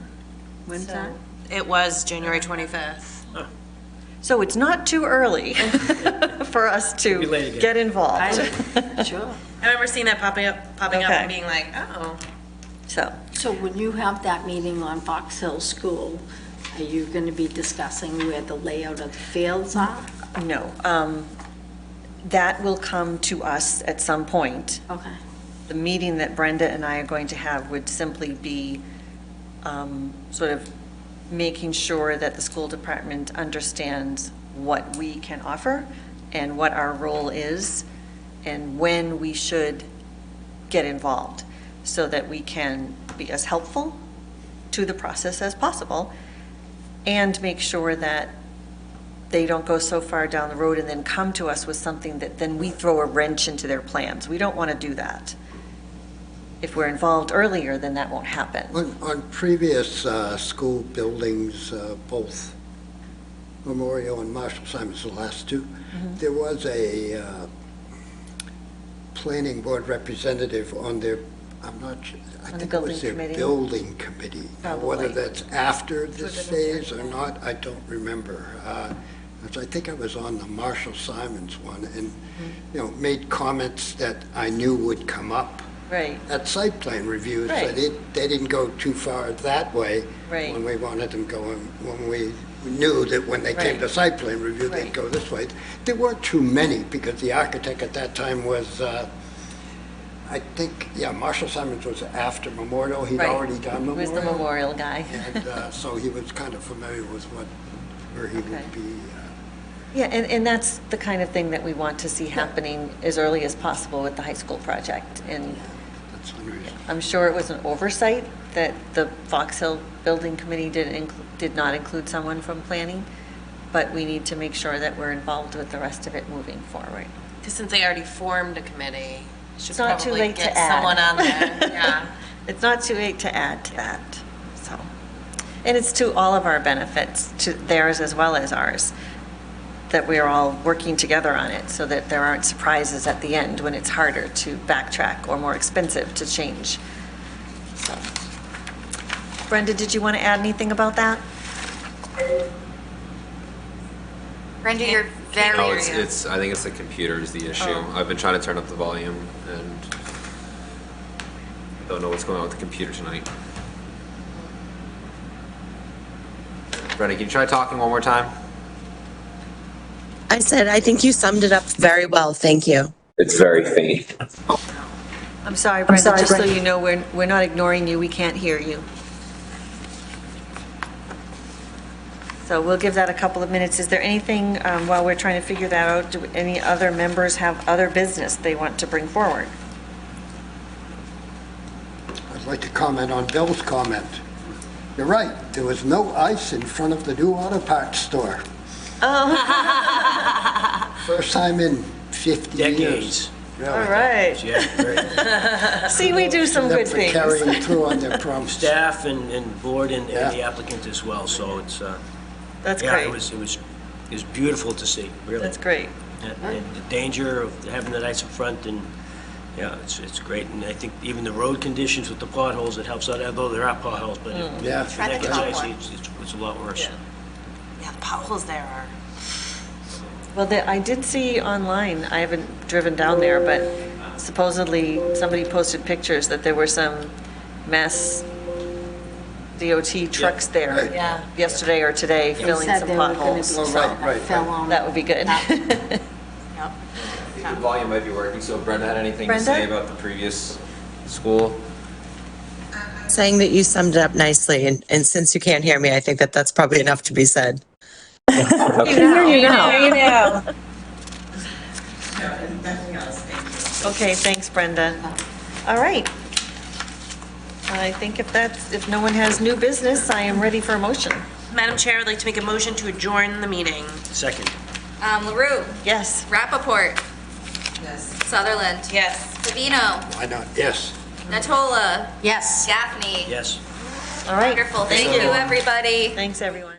when's So, that? It was January 25th. So it's not too early for us Be late to again. get involved. Sure. I remember seeing that popping up Okay. and being like, oh. So when you have that meeting on Fox Hill School, are you going to be discussing where the layout of the fields are? No, that will come to us at some point. Okay. The meeting that Brenda and I are going to have would simply be sort of making sure that the school department understands what we can offer and what our role is and when we should get involved so that we can be as helpful to the process as possible and make sure that they don't go so far down the road and then come to us with something that then we throw a wrench into their plans. We don't want to do that. If we're involved earlier, then that won't happen. On previous school buildings, both Memorial and Marshall Simons, the last two, there was a planning board representative on their, I'm not sure, I On the think it was building their committee? building committee. Now, whether Probably. that's after this phase or not, I don't remember. I think I was on the Marshall Simons one and, made comments that I knew would come up Right, at site plan reviews. Right. So they didn't go too far that way. Right. When we wanted them going, when we knew that when they came to Right. site plan review, they'd Right. go this way. There weren't too many, because the architect at that time was, I think, Marshall Simons was after Memorial. He'd Right. already done He was Memorial. the memorial guy. And so he was kind of familiar with where he Okay. would be. Yeah, and that's the kind of thing that we want to see happening as early as possible with the high school project. And That's unreasonable. I'm sure it was an oversight that the Fox Hill Building Committee did not include someone from planning, but we need to make sure that we're involved with the rest of it moving forward. Because since they already formed a committee, should It's not too probably late to get add. someone on there. Yeah. It's not too late to add to that, so. And it's to all of our benefits, to theirs as well as ours, that we're all working together on it so that there aren't surprises at the end when it's harder to backtrack or more expensive to change. So. Brenda, did you want to add anything about that? Brenda, you're very. No, it's, I think it's the computer is the issue. Oh. I've been trying to turn up the volume and don't know what's going on with the computer tonight. Brenda, can you try talking one more time? I said, I think you summed it up very well. Thank you. It's very faint. I'm sorry, Brenda, just so you know, we're not ignoring you, we can't hear you. So we'll give that a couple of minutes. Is there anything, while we're trying to figure that out, do any other members have other business they want to bring forward? I'd like to comment on Bill's comment. You're right, there was no ice in front of the new auto parts store. First time in 50 years. Decades. Really. All right. Yeah, great. See, we do some Them good for things. carrying through on their promise. Staff and board and Yeah. the applicant as well, so it's, That's yeah, great. it was beautiful to see, really. That's great. And the danger of having that ice up front and, yeah, it's great. And I think even the road conditions with the potholes, it helps out, although there are potholes, but if Yeah. if that the gets top icy, one. it's a lot worse. Yeah, the potholes there are. Well, I did see online, I haven't driven down there, but supposedly somebody posted pictures that there were some Mass DOT trucks there Yeah. yesterday or today They filling said some they were going potholes. to be Oh, some right, that right, fell right. on. That would be good. Yep. The volume might be working, so Brenda had anything to Brenda? say about the previous school? Saying that you summed it up nicely, and since you can't hear me, I think that that's probably enough to be said. Okay, thanks, Brenda. All right. I think if no one has new business, I am ready for a motion. Madam Chair, I'd like to make a motion to adjourn the meeting. Second. LaRue, Yes. Rappaport. Yes. Sutherland. Yes. Savino, Why not? Yes. Natola, Yes. Gaffney. Yes. All right. Wonderful. Thank you, everybody. Thanks, everyone.